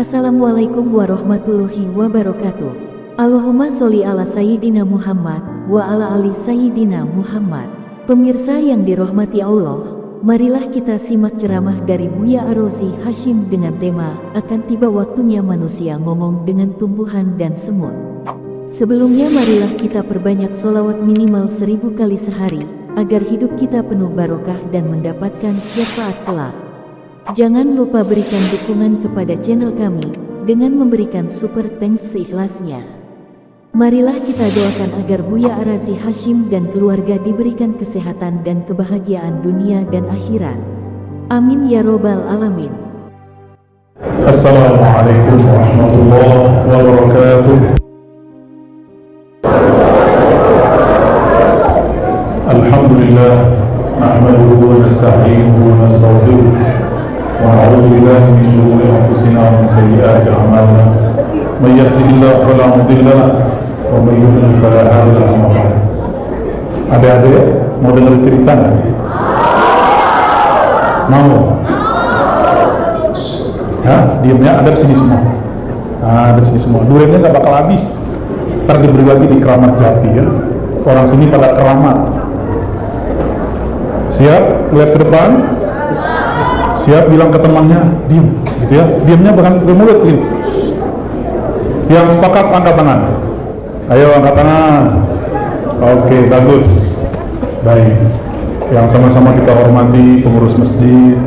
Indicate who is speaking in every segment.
Speaker 1: Assalamualaikum warahmatullahi wabarakatuh. Allahumma sholli ala Sayyidina Muhammad wa ala ali Sayyidina Muhammad. Pemirsa yang dirahmati Allah, marilah kita simak ceramah dari Buya Ar-Razi Hashim dengan tema "Akan tiba waktunya manusia ngomong dengan tumbuhan dan semut". Sebelumnya marilah kita perbanyak sholawat minimal 1000 kali sehari, agar hidup kita penuh barokah dan mendapatkan syafaat kelak. Jangan lupa berikan dukungan kepada channel kami dengan memberikan super thanks seikhlasnya. Marilah kita doakan agar Buya Ar-Razi Hashim dan keluarga diberikan kesehatan dan kebahagiaan dunia dan akhirat. Amin ya robbal alamin.
Speaker 2: Assalamualaikum warahmatullahi wabarakatuh. Alhamdulillah, nahmaduhu wa nasta'inuhu wa nastaghfiruh. ونعوذ بالله من شرور أنفسنا ومن سيئات أعمالنا من يهده الله فلا مضل له ومن يضلل فلا هادي له. Adik-adik mau dengar cerita nggak? Mau? Ya, diamnya ada di sini semua. Ada di sini semua. Duriannya nggak bakal habis. Ntar diberi lagi di Keramat Jati ya. Orang sini pada keramat. Siap? Lihat ke depan. Siap, bilang ke temannya, diam, gitu ya. Diamnya bukan ke mulut, gini. Yang sepakat angkat tangan. Ayo angkat tangan. Oke, bagus. Baik. Yang sama-sama kita hormati pengurus masjid,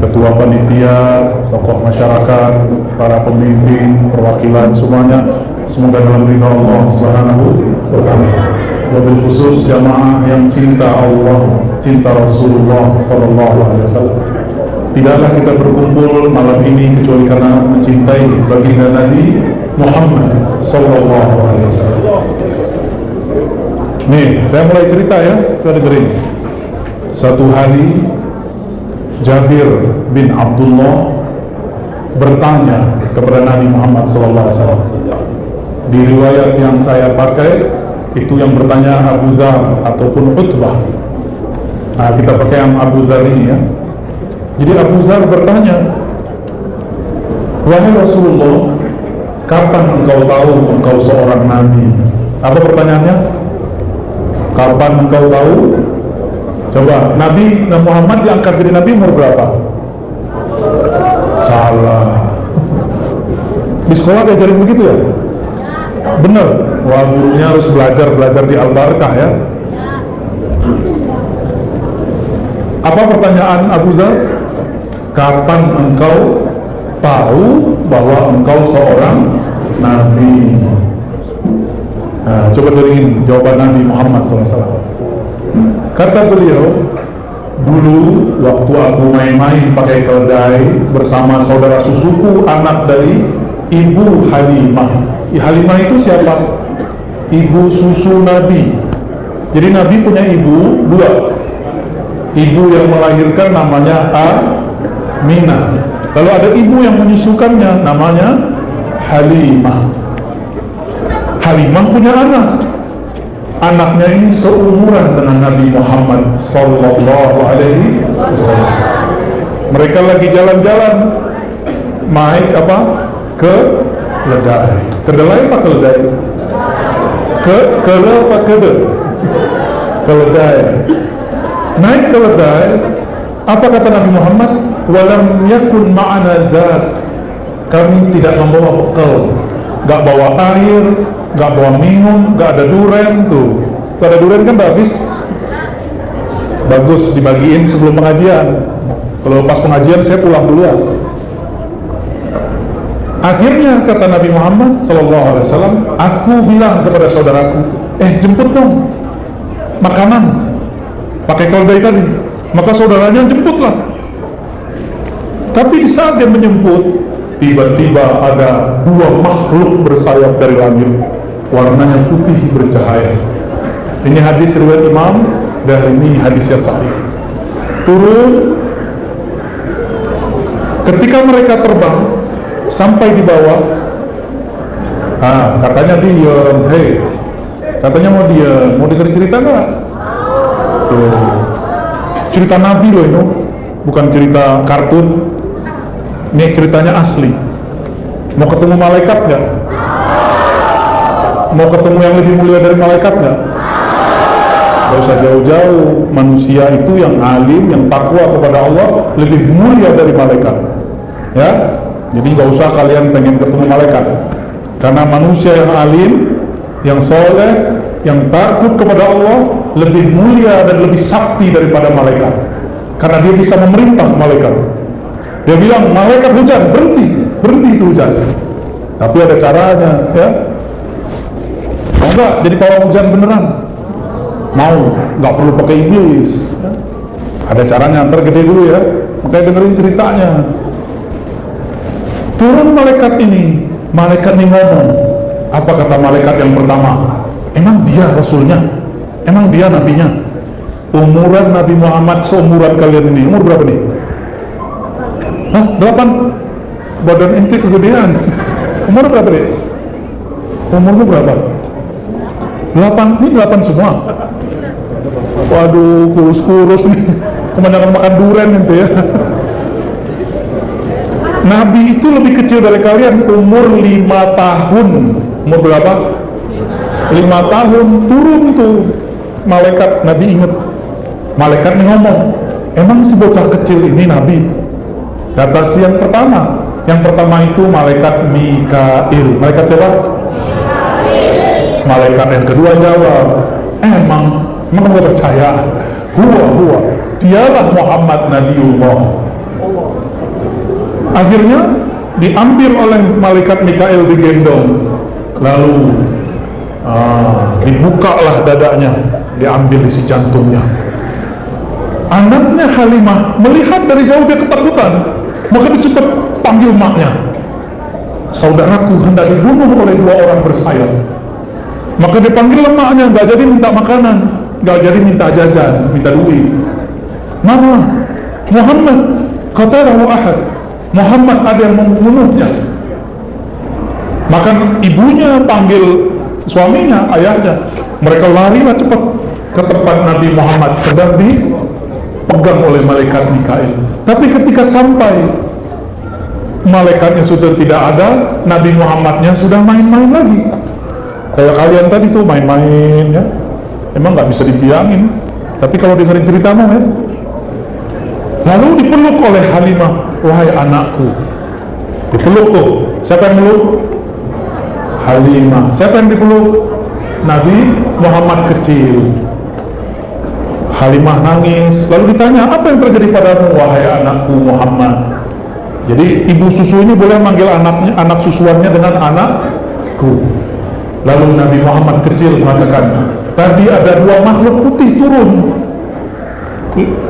Speaker 2: ketua panitia, tokoh masyarakat, para pemimpin, perwakilan semuanya, semoga dalam ridha Allah Subhanahu wa ta'ala. Wabil khusus jamaah yang cinta Allah, cinta Rasulullah Sallallahu Alaihi Wasallam. Tidaklah kita berkumpul malam ini kecuali karena mencintai baginda Nabi Muhammad Sallallahu Alaihi Wasallam. Nih, saya mulai cerita ya, coba dengerin. Satu hari Jabir bin Abdullah bertanya kepada Nabi Muhammad Sallallahu Alaihi Wasallam. Di riwayat yang saya pakai itu yang bertanya Abu Dzar ataupun Utbah. Nah, kita pakai yang Abu Dzar ini ya. Jadi Abu Dzar bertanya, "Wahai Rasulullah, kapan engkau tahu engkau seorang nabi?" Apa pertanyaannya? Kapan engkau tahu? Coba, Nabi Muhammad diangkat jadi nabi umur berapa? Salah. Di sekolah diajarin begitu ya? Benar. Wah, gurunya harus belajar di Al-Barkah ya. Apa pertanyaan Abu Dzar? Kapan engkau tahu bahwa engkau seorang nabi? Nah, coba dengerin jawaban Nabi Muhammad SAW. Kata beliau, dulu waktu aku main-main pakai keledai bersama saudara susuku, anak dari Ibu Halimah. Halimah itu siapa? Ibu susu Nabi. Jadi Nabi punya ibu dua. Ibu yang melahirkan namanya Aminah. Lalu ada ibu yang menyusukannya namanya Halimah. Halimah punya anak. Anaknya ini seumuran dengan Nabi Muhammad Sallallahu Alaihi Wasallam. Mereka lagi jalan-jalan, naik apa? Keledai. Kedelai apa keledai? Keledai. Naik keledai. Apa kata Nabi Muhammad? Walam yakun ma'ana zat. Kami tidak membawa bekal, gak bawa air, gak bawa minum, gak ada duren tuh. Tuh ada duren kan habis. Bagus dibagiin sebelum pengajian. Kalau pas pengajian saya pulang duluan. Akhirnya kata Nabi Muhammad SAW, aku bilang kepada saudaraku, jemput dong makanan pakai keledai tadi. Maka saudaranya jemputlah. Tapi di saat dia menjemput, tiba-tiba ada dua makhluk bersayap dari langit, warnanya putih bercahaya. Ini hadis riwayat Imam Darimi, hadisnya sahih. Turun. Ketika mereka terbang sampai di bawah, katanya diam. Katanya mau diam. Mau dengar cerita nggak? Tuh, cerita Nabi loh ini, bukan cerita kartun. Ini ceritanya asli. Mau ketemu malaikat nggak? Mau ketemu yang lebih mulia dari malaikat nggak? Gak usah jauh-jauh, manusia itu yang alim, yang takwa kepada Allah lebih mulia dari malaikat. Ya, jadi gak usah kalian pengen ketemu malaikat, karena manusia yang alim, yang soleh, yang takut kepada Allah lebih mulia dan lebih sakti daripada malaikat, karena dia bisa memerintah malaikat. Dia bilang, malaikat hujan, berhenti itu hujan. Tapi ada caranya, ya. Mau nggak jadi pawang hujan beneran? Mau, nggak perlu pakai iblis, ya. Ada caranya, ntar gede dulu ya, makanya dengerin ceritanya. Turun malaikat ini ngomong. Apa kata malaikat yang pertama? Emang dia rasulnya? Emang dia nabinya? Umuran Nabi Muhammad seumuran kalian ini, umur berapa nih? Hah? 8? Badan ente kegedean. Umur berapa deh? Umurmu berapa? 8? Ini 8 semua? Waduh, kurus-kurus nih, kebanyakan makan durian itu ya. Nabi itu lebih kecil dari kalian, umur 5 tahun. Umur berapa? 5 tahun. Turun tuh malaikat, Nabi inget. Malaikat nih ngomong, emang si bocah kecil ini Nabi? Kata si yang pertama itu malaikat Mikail. Malaikat siapa? Malaikat yang kedua jawab, emang kamu gak percaya? Huwa dialah Muhammad Nabiullah. Akhirnya diambil oleh malaikat Mikail, digendong, lalu dibukalah dadanya, diambil isi jantungnya. Anaknya Halimah melihat dari jauh, dia ketakutan, maka dia cepat panggil maknya. Saudaraku hendak dibunuh oleh 2 orang bersayap. Maka dia panggil maknya, gak jadi minta makanan, gak jadi minta jajan, minta duit. Mama, Muhammad qatalahu ahad, Muhammad ada yang membunuhnya. Maka ibunya panggil suaminya, ayahnya. Mereka larilah cepat ke tempat Nabi Muhammad sedang dipegang oleh malaikat Mikail. Tapi ketika sampai, malaikatnya sudah tidak ada, Nabi Muhammadnya sudah main-main lagi. Kayak kalian tadi tuh main-main ya. Emang nggak bisa dibilangin. Tapi kalau dengerin ceritamu ya. Lalu dipeluk oleh Halimah, wahai anakku. Dipeluk tuh. Siapa yang meluk? Halimah. Siapa yang dipeluk? Nabi Muhammad kecil. Halimah nangis. Lalu ditanya, apa yang terjadi padamu wahai anakku Muhammad? Jadi ibu susu ini boleh manggil anaknya, anak susuannya dengan anakku. Lalu Nabi Muhammad kecil mengatakan, tadi ada 2 makhluk putih turun.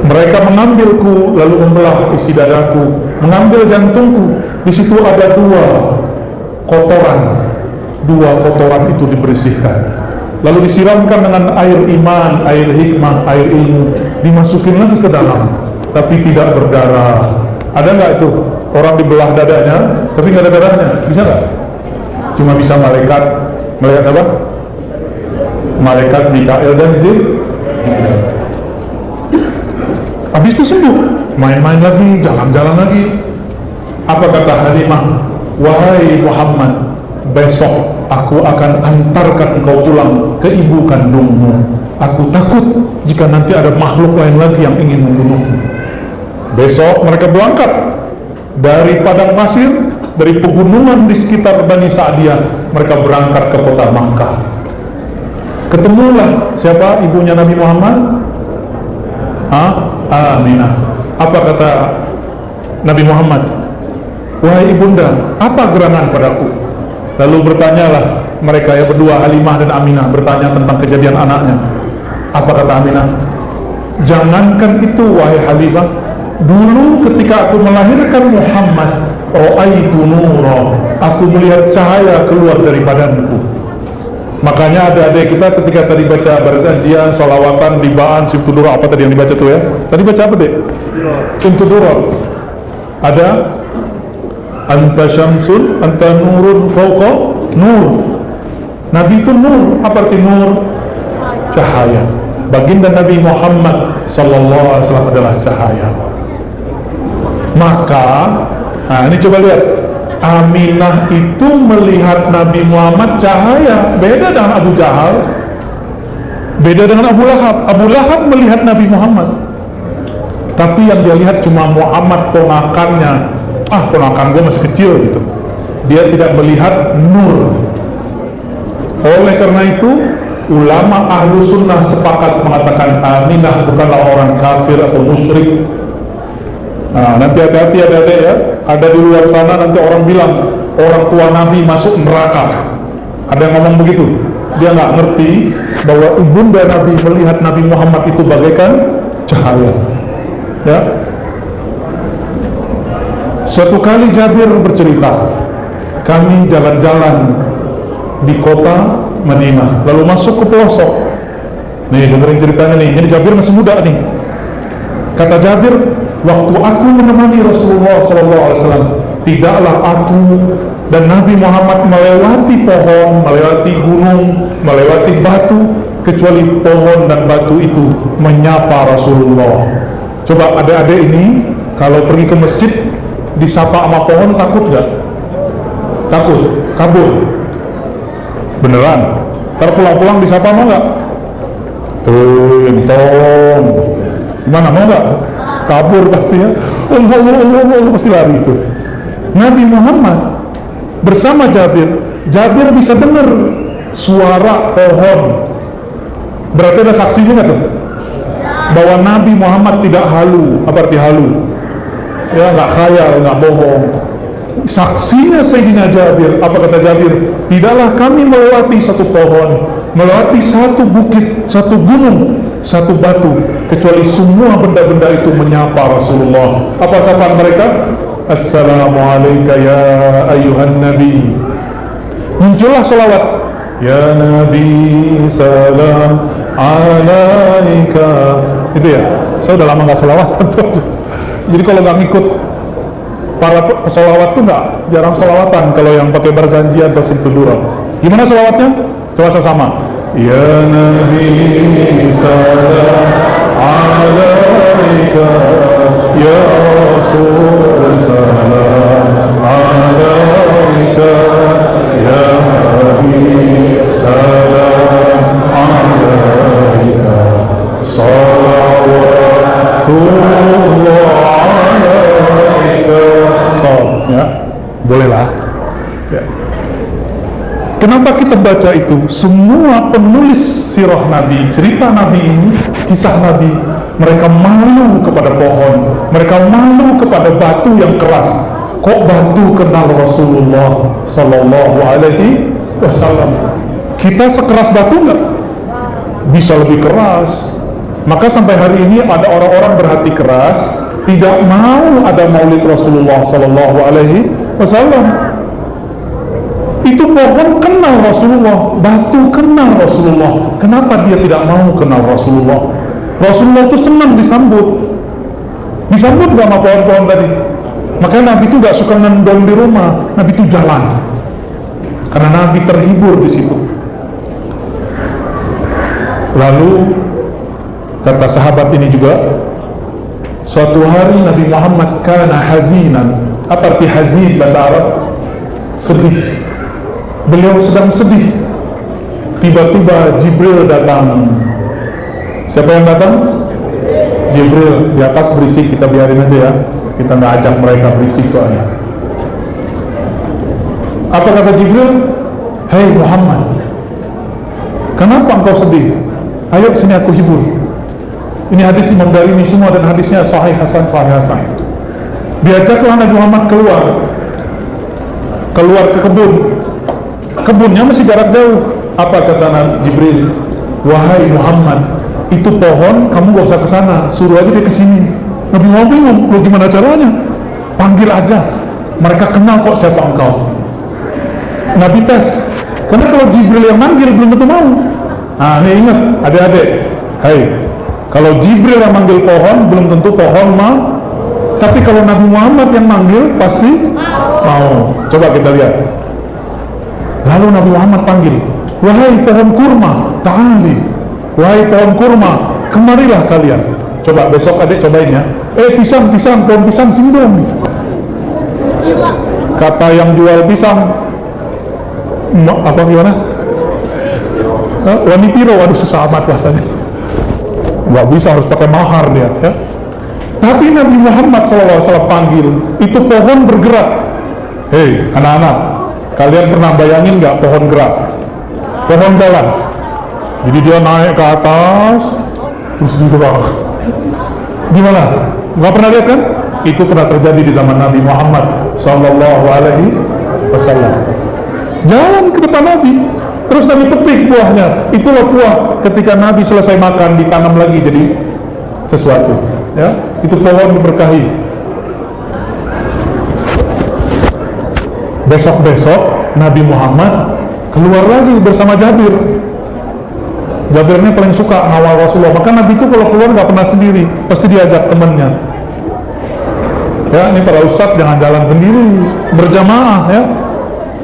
Speaker 2: Mereka mengambilku, lalu membelah isi dadaku, mengambil jantungku. Di situ ada 2 kotoran. 2 kotoran itu dibersihkan, lalu disiramkan dengan air iman, air hikmah, air ilmu, dimasukin lagi ke dalam, tapi tidak berdarah. Ada nggak itu orang dibelah dadanya, tapi nggak ada darahnya? Bisa nggak? Cuma bisa malaikat siapa? Malaikat Mikail dan Jibril. Habis itu sembuh, main-main lagi, jalan-jalan lagi. Apa kata Halimah? Wahai Muhammad, besok aku akan antarkan engkau pulang ke ibu kandungmu. Aku takut jika nanti ada makhluk lain lagi yang ingin membunuhmu. Besok mereka berangkat dari padang pasir, dari pegunungan di sekitar Bani Sa'diyah. Mereka berangkat ke kota Makkah. Ketemulah siapa ibunya Nabi Muhammad? Aminah. Apa kata Nabi Muhammad? Wahai ibunda, apa gerangan padaku? Lalu bertanyalah mereka yang berdua, Halimah dan Aminah, bertanya tentang kejadian anaknya. Apa kata Aminah? Jangankan itu wahai Halimah, dulu ketika aku melahirkan Muhammad, ra'aitu nura, aku melihat cahaya keluar dari badanku. Makanya adik-adik kita ketika tadi baca barzanjian, salawatan, libaan, simtudura, apa tadi yang dibaca tuh ya? Tadi baca apa dek? Simtudura. Ada anta syamsun, anta nurun fauqa nur. Nabi itu nur. Apa arti nur? Cahaya. Baginda Nabi Muhammad sallallahu alaihi wasallam adalah cahaya. Maka, nah ini coba lihat, Aminah itu melihat Nabi Muhammad cahaya, beda dengan Abu Jahal, beda dengan Abu Lahab. Abu Lahab melihat Nabi Muhammad, tapi yang dia lihat cuma Muhammad ponakannya. Ponakan gue masih kecil gitu. Dia tidak melihat nur. Oleh karena itu, ulama ahlu sunnah sepakat mengatakan Aminah bukanlah orang kafir atau musyrik. Nanti hati-hati adik-adik ya, ada di luar sana nanti orang bilang orang tua Nabi masuk neraka. Ada yang ngomong begitu. Dia nggak ngerti bahwa ibunda Nabi melihat Nabi Muhammad itu bagaikan cahaya. Ya. Suatu kali Jabir bercerita, kami jalan-jalan di kota Madinah, lalu masuk ke pelosok. Nih dengerin ceritanya nih. Ini Jabir masih muda nih. Kata Jabir, waktu aku menemani Rasulullah SAW, tidaklah aku dan Nabi Muhammad melewati pohon, melewati gunung, melewati batu, kecuali pohon dan batu itu menyapa Rasulullah. Coba adik-adik ini kalau pergi ke masjid disapa sama pohon, takut gak? Takut, kabur. Beneran? Ntar pulang-pulang disapa mau gak? Entong. Gimana, mau gak? Kabur pastinya. Allah pasti lari itu. Nabi Muhammad bersama Jabir bisa dengar suara pohon. Berarti ada saksi juga tuh bahwa Nabi Muhammad tidak halu. Apa arti halu? Ya nggak khayal, nggak bohong. Saksinya Sayyidina Jabir. Apa kata Jabir? Tidaklah kami melewati satu pohon, melewati satu bukit, satu gunung, satu batu, kecuali semua benda-benda itu menyapa Rasulullah. Apa sapaan mereka? Assalamualaikum ya ayuhan Nabi. Muncullah salawat, ya Nabi salam alaika. Itu ya. Saya udah lama nggak salawatan. Jadi kalau nggak ngikut para pesolawat tuh nggak, jarang salawatan kalau yang pakai barzanji atau situdura. Gimana salawatnya? Coba sama. Ya Nabi salam alaika, ya Rasul salam alaika, ya Nabi salam alaika, salawatullah alaika. Stop ya, bolehlah ya. Kenapa kita baca itu? Semua penulis sirah Nabi, cerita Nabi ini, kisah Nabi, mereka malu kepada pohon, mereka malu kepada batu yang keras. Kok batu kenal Rasulullah Sallallahu Alaihi Wasallam? Kita sekeras batu nggak? Bisa lebih keras. Maka sampai hari ini ada orang-orang berhati keras, tidak mau ada maulid Rasulullah Sallallahu Alaihi Wasallam. Itu pohon kenal Rasulullah, batu kenal Rasulullah. Kenapa dia tidak mau kenal Rasulullah? Rasulullah itu senang disambut gak sama pohon-pohon tadi. Makanya Nabi itu gak suka nendong di rumah, Nabi itu jalan, karena Nabi terhibur di situ. Lalu kata sahabat ini juga, suatu hari Nabi Muhammad kana hazinan. Apa arti hazin bahasa Arab? Sedih. Beliau sedang sedih. Tiba-tiba Jibril datang. Siapa yang datang? Jibril. Di atas berisik, kita biarin aja ya, kita nggak ajak mereka berisik soalnya. Apa kata Jibril? Hei Muhammad, kenapa engkau sedih? Ayo sini aku hibur. Ini hadis Imam Darimi semua dan hadisnya sahih hasan, sahih hasan. Diajaklah Nabi Muhammad keluar ke kebun. Kebunnya masih jarak jauh. Apa kata Jibril? Wahai Muhammad, itu pohon kamu gak usah kesana, suruh aja dia kesini. Nabi Muhammad bingung, lo gimana caranya? Panggil aja, mereka kenal kok siapa engkau. Nabi tes, karena kalau Jibril yang manggil belum tentu mau. Nah ini ingat adik-adik, hai, kalau Jibril yang manggil pohon belum tentu pohon mau. Tapi kalau Nabi Muhammad yang manggil pasti mau. Coba kita lihat. Lalu Nabi Muhammad panggil, wahai pohon kurma, ta'ali. Wahai pohon kurma, kemarilah kalian. Coba besok adik cobain ya. Pisang, pohon pisang, sini dong. Kata yang jual pisang, apa gimana? Wanipiro, waduh susah amat bahasanya. Nggak bisa, harus pakai mahar dia, ya. Tapi Nabi Muhammad SAW panggil, itu pohon bergerak. Hei anak-anak, kalian pernah bayangin nggak pohon gerak? Pohon jalan. Jadi dia naik ke atas, terus di bawah. Gimana? Nggak pernah lihat kan? Itu pernah terjadi di zaman Nabi Muhammad SAW. Jalan ke depan Nabi, terus Nabi petik buahnya. Itulah buah ketika Nabi selesai makan, ditanam lagi jadi sesuatu. Ya, itu pohon diberkahi. Besok-besok Nabi Muhammad keluar lagi bersama Jabir. Jabir ini paling suka ngawal Rasulullah. Maka Nabi itu kalau keluar nggak pernah sendiri, pasti diajak temannya. Ya, ini para ustadz jangan jalan sendiri, berjamaah ya.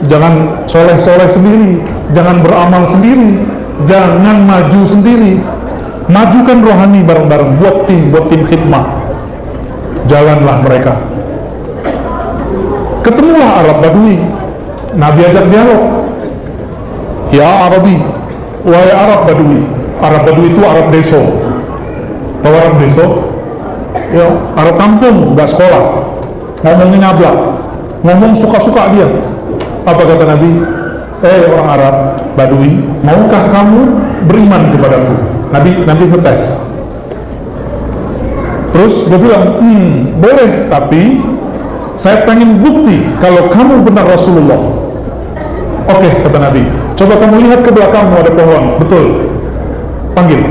Speaker 2: Jangan soleh-soleh sendiri, jangan beramal sendiri, jangan maju sendiri. Majukan rohani bareng-bareng, buat tim khidmah. Jalanlah mereka. Ketemulah Arab Badui. Nabi ajak dialog. Ya Arabi, wahai Arab Badui. Arab Badui itu Arab deso. Tahu Arab deso? Ya, Arab kampung, nggak sekolah. Ngomongnya nyablak, ngomong suka-suka dia. Apa kata Nabi? Orang Arab Badui, maukah kamu beriman kepadaku? Nabi ngetes. Terus dia bilang, boleh, tapi saya pengen bukti kalau kamu benar Rasulullah. Oke, kata Nabi, coba kamu lihat ke belakangmu ada pohon. Betul. Panggil.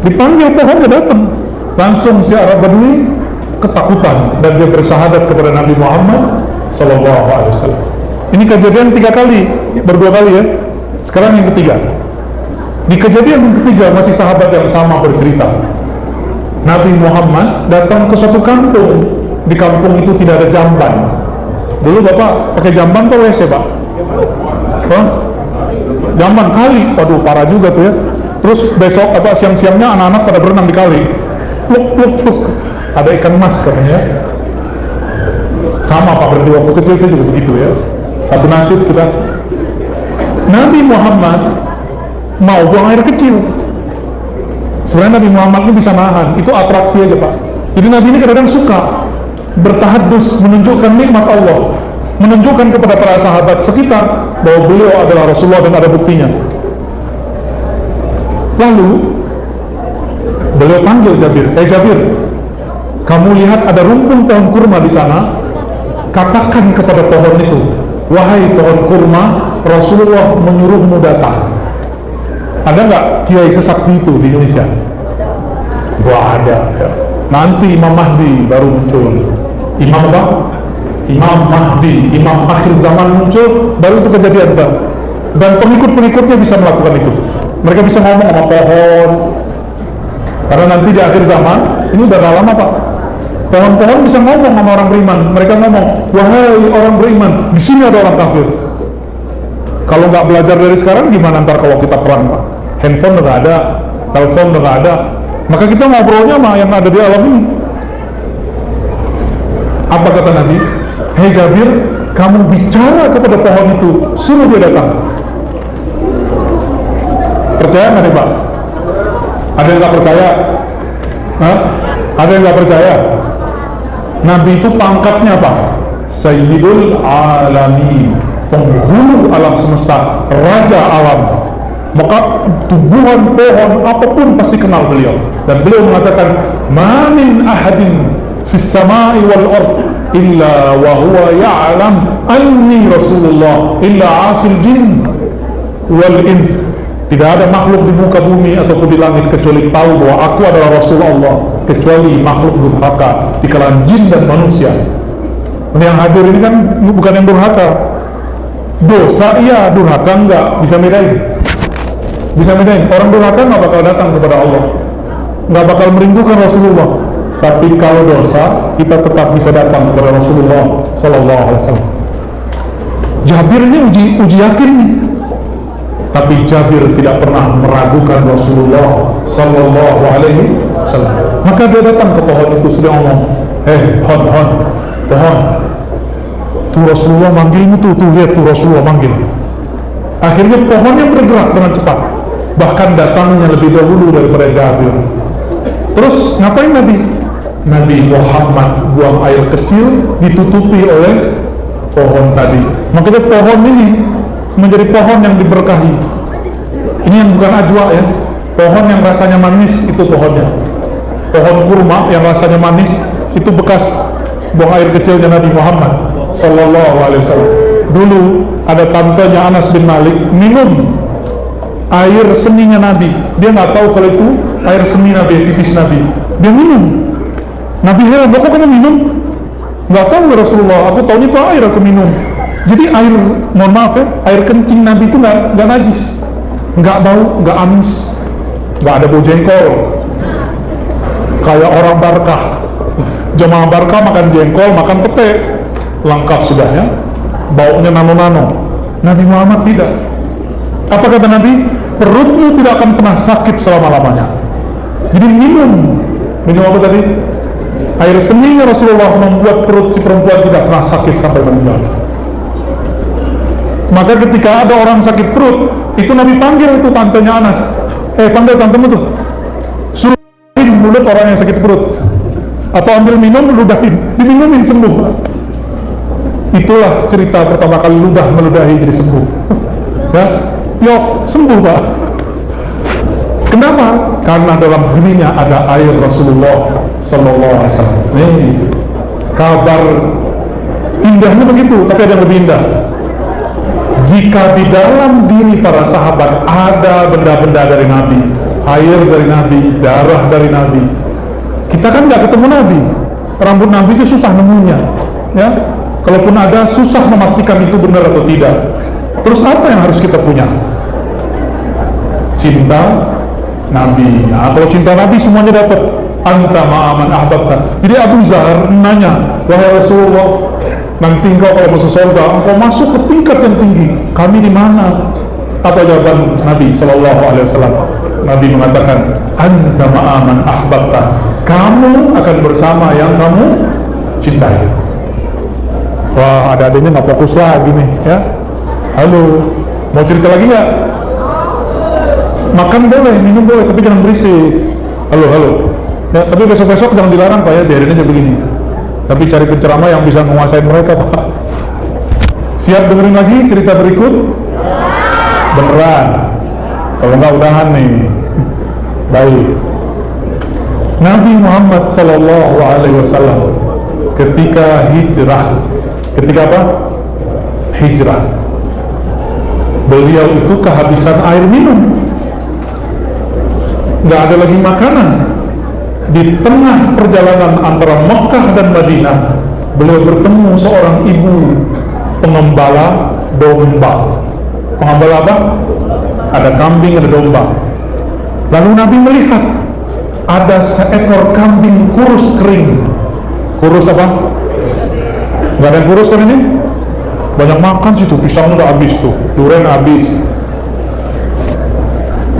Speaker 2: Dipanggil pohonnya datang. Langsung si Arab Badui ketakutan dan dia bersyahadat kepada Nabi Muhammad SAW. Ini kejadian 3 kali, berdua kali ya. Sekarang yang ketiga. Di kejadian yang ketiga masih sahabat yang sama bercerita. Nabi Muhammad datang ke suatu kampung. Di kampung itu tidak ada jamban. Dulu Bapak pakai jamban atau WC Pak? Hah? Jamban kali, waduh parah juga tuh ya. Terus besok siang-siangnya anak-anak pada berenang di kali. Pluk. Ada ikan mas katanya. Sama Pak, berarti waktu kecil saya juga begitu ya. Satu nasib kita. Nabi Muhammad mau buang air kecil. Sebenarnya Nabi Muhammad ini bisa nahan, itu atraksi aja Pak. Jadi Nabi ini kadang-kadang suka bertahadus, menunjukkan nikmat Allah, menunjukkan kepada para sahabat sekitar bahwa beliau adalah Rasulullah dan ada buktinya. Lalu beliau panggil Jabir, Jabir, kamu lihat ada rumpun pohon kurma di sana. Katakan kepada pohon itu, wahai pohon kurma, Rasulullah menyuruhmu datang. Ada nggak kiai sesakti itu di Indonesia? Wah ada ya. Nanti Imam Mahdi baru muncul. Imam apa? Imam Mahdi, Imam akhir zaman muncul, baru itu kejadian Pak. Dan pengikut-pengikutnya bisa melakukan itu. Mereka bisa ngomong sama pohon. Karena nanti di akhir zaman, ini udah lama Pak, pohon-pohon bisa ngomong sama orang beriman. Mereka ngomong, wahai orang beriman, di sini ada orang kafir. Kalau nggak belajar dari sekarang, gimana ntar kalau kita perang Pak? Handphone udah nggak ada, telepon udah nggak ada, maka kita ngobrolnya sama yang ada di alam ini. Apa kata Nabi? Hei Jabir, kamu bicara kepada pohon itu, suruh dia datang. Percaya nggak nih Pak? Ada yang nggak percaya? Hah? Ada yang nggak percaya? Nabi itu pangkatnya apa? Sayyidul Alamin, penghulu alam semesta, raja alam. Maka tumbuhan, pohon, apapun pasti kenal beliau. Dan beliau mengatakan, ma min ahadin fis samai wal ard illa wa huwa ya'lam anni Rasulullah illa asil jin wal ins. Tidak ada makhluk di muka bumi ataupun di langit kecuali tahu bahwa aku adalah Rasulullah, kecuali makhluk durhaka di kalangan jin dan manusia. Yang hadir ini kan bukan yang durhaka. Dosa iya, durhaka enggak, bisa bedain. Bisa bedain. Orang durhaka nggak bakal datang kepada Allah, nggak bakal merindukan Rasulullah. Tapi kalau dosa, kita tetap bisa datang kepada Rasulullah Sallallahu Alaihi Wasallam. Jabir ini uji yakin nih. Tapi Jabir tidak pernah meragukan Rasulullah Sallallahu Alaihi Wasallam. Maka dia datang ke pohon itu, sudah ngomong, pohon, tuh Rasulullah manggilmu tuh lihat tuh Rasulullah manggil. Akhirnya pohonnya bergerak dengan cepat, bahkan datangnya lebih dahulu daripada Jabir. Terus ngapain Nabi Muhammad buang air kecil ditutupi oleh pohon tadi. Makanya pohon ini menjadi pohon yang diberkahi. Ini yang bukan ajwa ya, pohon yang rasanya manis itu pohonnya. Pohon kurma yang rasanya manis itu bekas buang air kecilnya Nabi Muhammad Sallallahu Alaihi Wasallam. Dulu ada tantenya Anas bin Malik minum air seninya Nabi. Dia nggak tahu kalau itu air seni Nabi, pipis Nabi. Dia minum. Nabi heran, kok kamu minum? Nggak tahu ya Rasulullah, aku tahu itu air, aku minum. Jadi air, mohon maaf ya, air kencing Nabi itu nggak najis, nggak bau, nggak amis, nggak ada bau jengkol. Kayak orang Barkah, jemaah Barkah makan jengkol, makan pete, lengkap sudah ya. Baunya nano-nano. Nabi Muhammad tidak. Apa kata Nabi? Perutmu tidak akan pernah sakit selama-lamanya. Jadi minum apa tadi? Air seninya Rasulullah membuat perut si perempuan tidak pernah sakit sampai meninggal. Maka ketika ada orang sakit perut, itu Nabi panggil itu tantenya Anas. Panggil tantemu tuh, suruhin mulut orang yang sakit perut, atau ambil minum, ludahin, diminumin sembuh. Itulah cerita pertama kali ludah meludahi jadi sembuh. Ya, yok sembuh Pak. Kenapa? Karena dalam dirinya ada air Rasulullah Sallallahu Alaihi Wasallam. Nih, kabar indahnya begitu, tapi ada yang lebih indah. Jika di dalam diri para sahabat ada benda-benda dari Nabi, air dari Nabi, darah dari Nabi, kita kan nggak ketemu Nabi. Rambut Nabi itu susah nemunya, ya. Kalaupun ada, susah memastikan itu benar atau tidak. Terus apa yang harus kita punya? Cinta Nabi. Nah, kalau cinta Nabi semuanya dapat. Anta ma'aman ahbabta. Jadi Abu Zar nanya, wahai Rasulullah, nanti engkau kalau masuk surga, engkau masuk ke tingkat yang tinggi, kami di mana? Apa jawaban Nabi Sallallahu Alaihi Wasallam? Nabi mengatakan, anta ma'aman ahbabta. Kamu akan bersama yang kamu cintai. Wah, ada-adanya nggak fokus lagi nih, ya. Halo, mau cerita lagi nggak? Makan boleh, minum boleh, tapi jangan berisik. Halo. Ya, tapi besok-besok jangan dilarang Pak ya, biarin aja begini. Tapi cari penceramah yang bisa menguasai mereka Pak. Siap dengerin lagi cerita berikut? Beneran? Kalau nggak udahan nih. Baik. Nabi Muhammad Sallallahu Alaihi Wasallam ketika hijrah, ketika apa? Hijrah. Beliau itu kehabisan air minum. Nggak ada lagi makanan. Di tengah perjalanan antara Mekah dan Madinah, beliau bertemu seorang ibu pengembala domba. Pengembala apa? Ada kambing, ada domba. Lalu Nabi melihat ada seekor kambing kurus kering. Kurus apa? Gak ada yang kurus kan ini? Banyak makan situ, pisang udah habis tuh, durian habis.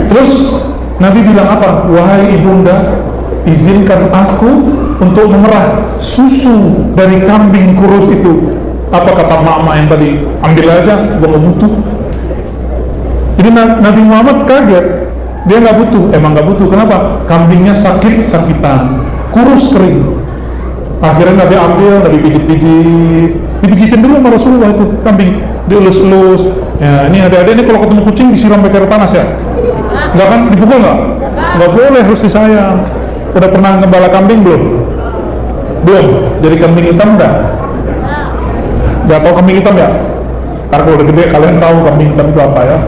Speaker 2: Terus Nabi bilang apa? Wahai ibunda, izinkan aku untuk memerah susu dari kambing kurus itu. Apa kata mak-mak yang tadi? Ambil aja, gua gak butuh. Jadi Nabi Muhammad kaget, dia gak butuh. Emang gak butuh, kenapa? Kambingnya sakit-sakitan, kurus kering. Akhirnya Nabi ambil, Nabi pijit-pijit, dipijitin dulu sama Rasulullah itu kambing, dielus-elus. Ya, ini adik-adik ini kalau ketemu kucing disiram pakai air panas ya? Gak kan? Dipukul gak? Gak boleh, harus disayang. Udah pernah ngembala kambing belum? Belum? Jadi kambing hitam enggak? Gak tahu kambing hitam ya? Ntar kalau udah gede kalian tahu kambing hitam itu apa ya?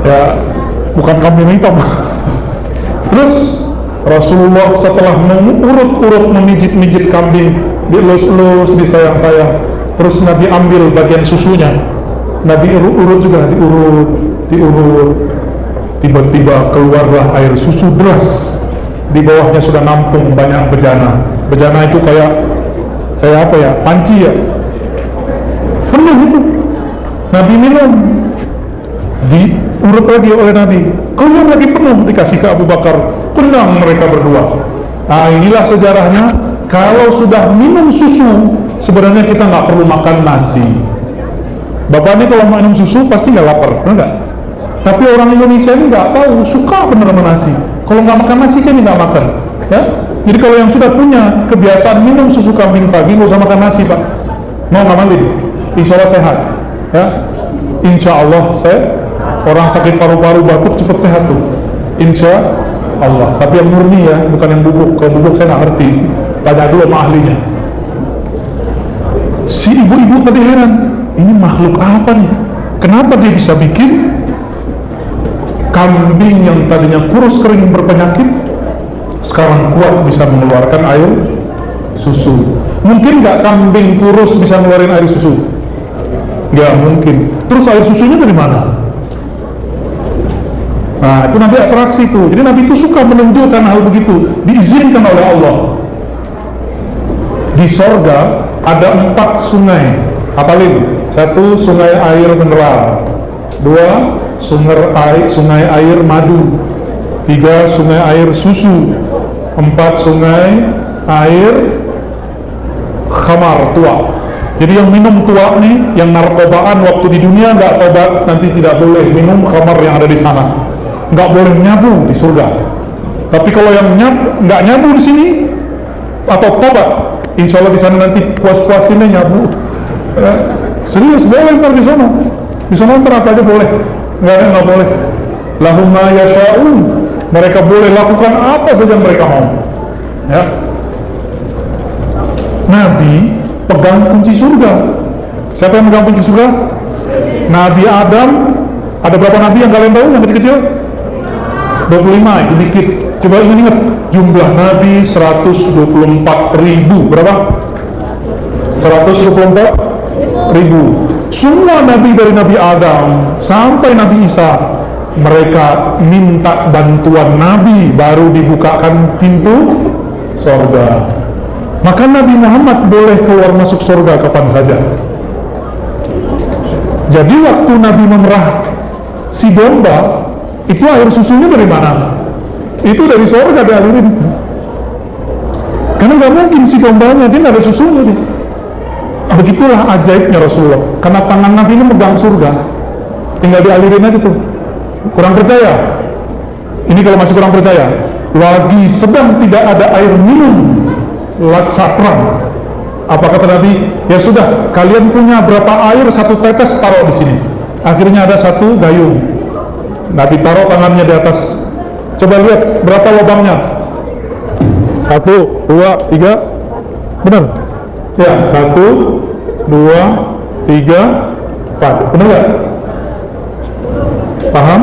Speaker 2: Ya, bukan kambing hitam. Terus Rasulullah setelah mengurut-urut memijit-mijit kambing, dielus-elus, disayang-sayang, terus Nabi ambil bagian susunya, Nabi urut juga, diurut. Tiba-tiba keluarlah air susu deras. Di bawahnya sudah nampung banyak bejana. Bejana itu kayak apa ya? Panci ya. Penuh itu. Nabi minum. Diurut lagi oleh Nabi. Keluar lagi penuh, dikasih ke Abu Bakar. Tenang mereka berdua. Nah, inilah sejarahnya. Kalau sudah minum susu sebenarnya kita nggak perlu makan nasi. Bapak ini kalau minum susu pasti nggak lapar, benar nggak? Tapi orang Indonesia ini nggak tahu, suka bener sama nasi. Kalau nggak makan nasi kan nggak makan, ya. Jadi kalau yang sudah punya kebiasaan minum susu kambing pagi, nggak usah makan nasi, Pak. Mau ngamalin, insya Allah sehat, ya. Insya Allah orang sakit paru-paru batuk cepat sehat tuh, insya Allah. Tapi yang murni ya, bukan yang bubuk. Kalau bubuk saya nggak ngerti, tanya dulu sama ahlinya. Si ibu-ibu tadi heran, ini makhluk apa nih? Kenapa dia bisa bikin kambing yang tadinya kurus kering berpenyakit sekarang kuat bisa mengeluarkan air susu? Mungkin nggak kambing kurus bisa ngeluarin air susu? Nggak mungkin. Terus air susunya dari mana? Nah, itu Nabi atraksi itu. Jadi Nabi itu suka menunjukkan hal begitu, diizinkan oleh Allah. Di sorga ada 4 sungai. Apalagi? 1 sungai air mineral, 2 sungai air madu, 3 sungai air susu, 4 sungai air khamar tua. Jadi yang minum tua nih, yang narkobaan waktu di dunia nggak tobat, nanti tidak boleh minum khamar yang ada di sana, nggak boleh nyabu di surga. Tapi kalau yang nggak nyabu di sini atau tobat, insya Allah di sana nanti puas-puasinnya nyabu. Serius boleh ntar di sana. Di sana ntar apa aja boleh. Nggak boleh. Lahum ma yasha'un. Mereka boleh lakukan apa saja yang mereka mau. Ya. Nabi pegang kunci surga. Siapa yang pegang kunci surga? Nabi Adam. Ada berapa nabi yang kalian tahu yang kecil-kecil? 25, itu dikit. Coba ingat jumlah nabi 124.000. Berapa? 124.000. Semua nabi dari Nabi Adam sampai Nabi Isa, mereka minta bantuan Nabi baru dibukakan pintu surga. Maka Nabi Muhammad boleh keluar masuk surga kapan saja. Jadi waktu Nabi memerah si domba, itu air susunya dari mana? Itu dari surga dialirin. Karena nggak mungkin si dombanya, dia nggak ada susunya dia. Begitulah ajaibnya Rasulullah, karena tangan Nabi ini megang surga, tinggal dialirin aja tuh. Kurang percaya? Ini kalau masih kurang percaya, lagi sedang tidak ada air minum, latsatran. Apa kata Nabi? Ya sudah, kalian punya berapa air, 1 tetes taruh di sini. Akhirnya ada 1 gayung. Nabi taruh tangannya di atas. Coba lihat berapa lubangnya? 1, 2, 3. Benar? Ya, 1, 2, 3, 4. Benar nggak? Paham?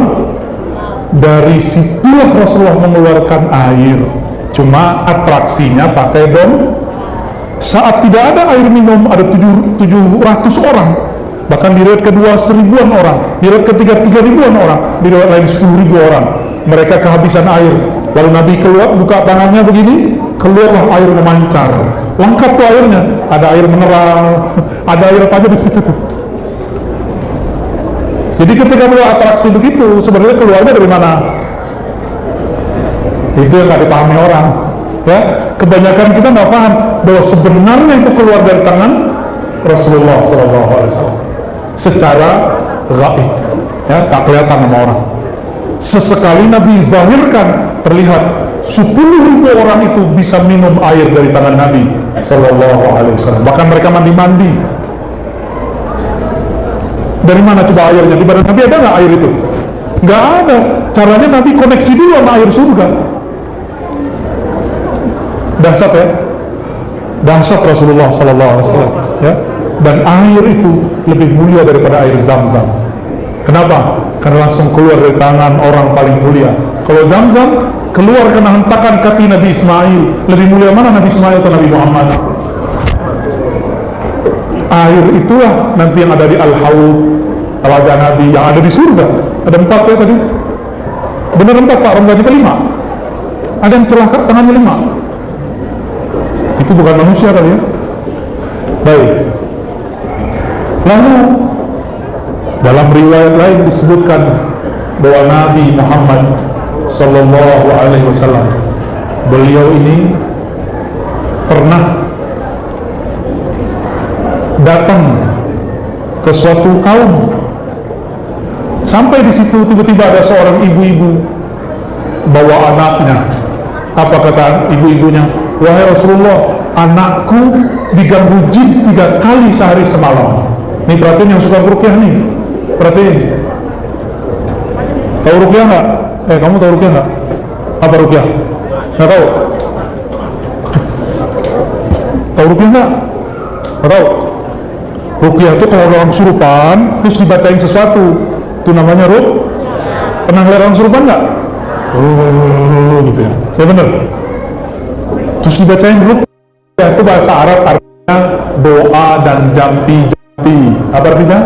Speaker 2: Dari situlah Rasulullah mengeluarkan air. Cuma atraksinya pakai dom. Saat tidak ada air minum, ada 700 orang. Bahkan di riwayat kedua 1000-an orang, di riwayat ketiga 3000-an orang, di riwayat lain 10.000 orang. Mereka kehabisan air. Lalu Nabi keluar, buka tangannya begini, keluarlah air memancar. Lengkap tuh airnya, ada air mineral, ada air apa aja di situ tuh. Jadi ketika beliau atraksi begitu, sebenarnya keluarnya dari mana? Itu yang nggak dipahami orang. Ya, kebanyakan kita nggak paham bahwa sebenarnya itu keluar dari tangan Rasulullah SAW secara gaib, ya, tak kelihatan sama orang. Sesekali Nabi zahirkan, terlihat 10.000 orang itu bisa minum air dari tangan Nabi SAW. Bahkan mereka mandi-mandi. Dari mana coba airnya? Di badan Nabi ada nggak air itu? Nggak ada. Caranya Nabi koneksi dulu sama air surga. Dahsyat ya, dahsyat Rasulullah SAW, ya. Dan air itu lebih mulia daripada air Zam-Zam. Kenapa? Karena langsung keluar dari tangan orang paling mulia. Kalau Zam-Zam keluar karena hentakan kaki Nabi Ismail. Lebih mulia mana Nabi Ismail atau Nabi Muhammad? Air itulah nanti yang ada di Al-Haud, telaga Nabi yang ada di surga. Ada 4 ya tadi. Benar 4 Pak, orang ke 5. Ada yang celaka tangannya 5. Itu bukan manusia kali ya. Baik. Lalu dalam riwayat lain disebutkan bahwa Nabi Muhammad Sallallahu Alaihi Wasallam, beliau ini pernah datang ke suatu kaum. Sampai di situ tiba-tiba ada seorang ibu-ibu bawa anaknya. Apa kata ibu-ibunya? Wahai Rasulullah, anakku diganggu jin 3 kali sehari semalam. Nih perhatiin yang suka ruqyah nih, perhatiin. Tahu ruqyah nggak? Kamu tahu ruqyah nggak? Apa ruqyah? Nggak tahu? Tahu ruqyah nggak? Nggak tahu? Ruqyah itu kalau orang kesurupan terus dibacain sesuatu, itu namanya Pernah ngeliat orang kesurupan nggak? Oh gitu ya, ya bener. Terus dibacain ruqyah itu bahasa Arab, artinya doa dan jampi-jampi. Apa artinya?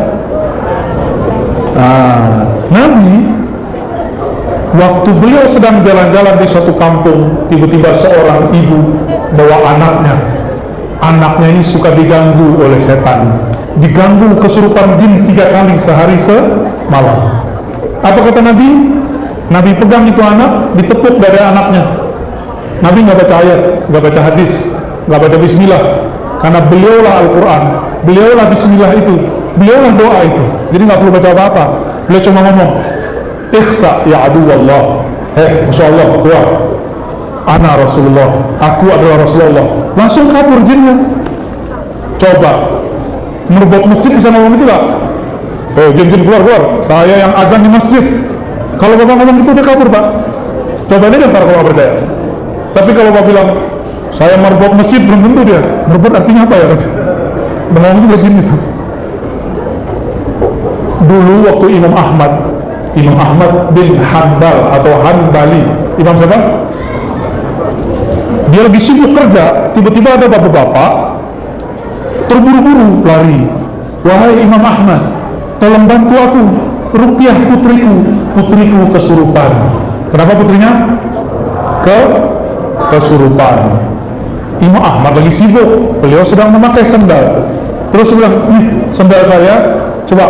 Speaker 2: Nabi waktu beliau sedang jalan-jalan di suatu kampung, tiba-tiba seorang ibu bawa anaknya ini suka diganggu oleh setan, diganggu kesurupan jin 3 kali sehari semalam. Apa kata Nabi? Nabi pegang itu anak, ditepuk dari anaknya. Nabi nggak baca ayat, nggak baca hadis, nggak baca bismillah, karena beliaulah Al-Quran, beliaulah bismillah itu, beliaulah doa itu. Jadi nggak perlu baca apa-apa. Beliau cuma ngomong, ikhsa ya aduwallah, Masya Allah, keluar, ana Rasulullah, aku adalah Rasulullah. Langsung kabur jinnya. Coba merbok masjid bisa ngomong itu gak? Jin keluar, saya yang azan di masjid. Kalau bapak ngomong gitu dia kabur, Pak. Coba ini ntar kalau percaya. Tapi kalau bapak bilang saya merbok masjid, belum tentu dia. Merbok artinya apa ya? Ngomong itu jin itu. Dulu waktu Imam Ahmad bin Hanbal atau Hanbali, imam siapa? Dia lagi sibuk kerja, tiba-tiba ada bapak-bapak terburu-buru lari. Wahai Imam Ahmad, tolong bantu aku, ruqyah putriku kesurupan. Kenapa putrinya? Kesurupan. Imam Ahmad lagi sibuk, beliau sedang memakai sendal. Terus bilang, nih sendal saya, coba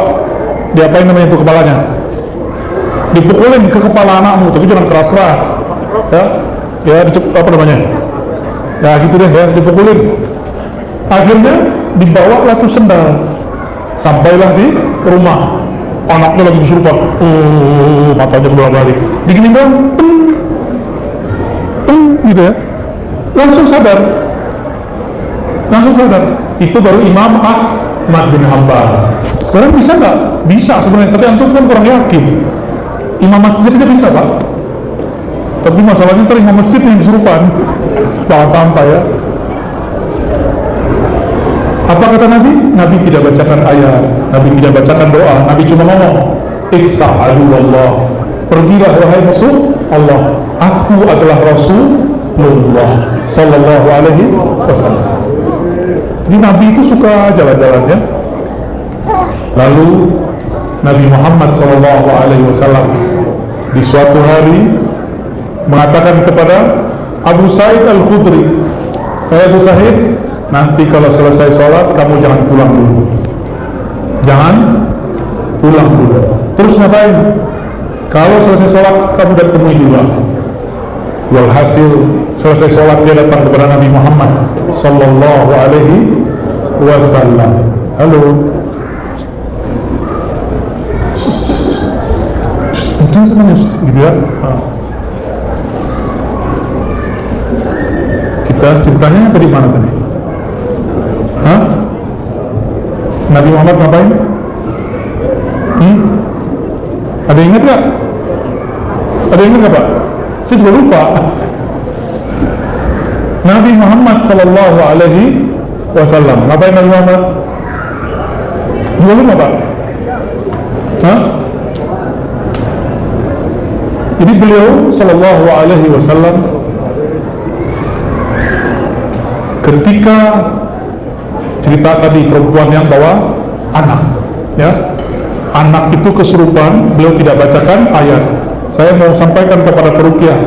Speaker 2: diapain namanya itu kepalanya? Dipukulin ke kepala anakmu, tapi jangan keras-keras. Ya apa namanya? Ya gitu deh ya, dipukulin. Akhirnya dibawa tuh sendal, sampailah di rumah. Anaknya lagi kesurupan, matanya keluar balik, digini dong, gitu ya, langsung sadar. Itu baru Imam Ahmad bin Hanbal. Sekarang bisa nggak? Bisa sebenarnya, tapi antum kan kurang yakin. Imam masjid aja bisa, Pak. Tapi masalahnya ntar imam masjid yang kesurupan, jangan sampai ya. Apa kata Nabi? Nabi tidak bacakan ayat, Nabi tidak bacakan doa, Nabi cuma ngomong, iksa'adu Allah, pergilah wahai musuh Allah, aku adalah Rasulullah sallallahu alaihi wasallam. Jadi Nabi itu suka jalan-jalan ya. Lalu Nabi Muhammad sallallahu alaihi wasallam di suatu hari mengatakan kepada Abu Sa'id Al-Khudri, Abu Sa'id, nanti kalau selesai sholat kamu jangan pulang dulu, terus ngapain? Kalau selesai sholat kamu datang temui dulu. Walhasil selesai sholat dia datang kepada Nabi Muhammad sallallahu alaihi wasallam. Halo, itu teman gitu ya. Kita ceritanya apa di mana tadi? Nabi Muhammad ngapain? Ada yang ingat gak? Ada yang ingat gak, Pak? Saya juga lupa. Nabi Muhammad sallallahu alaihi wasallam ngapain Nabi Muhammad? Juga lupa, Pak? Jadi beliau sallallahu alaihi wasallam ketika cerita tadi perempuan yang bawa anak, ya, anak itu kesurupan, beliau tidak bacakan ayat. Saya mau sampaikan kepada peruqyah,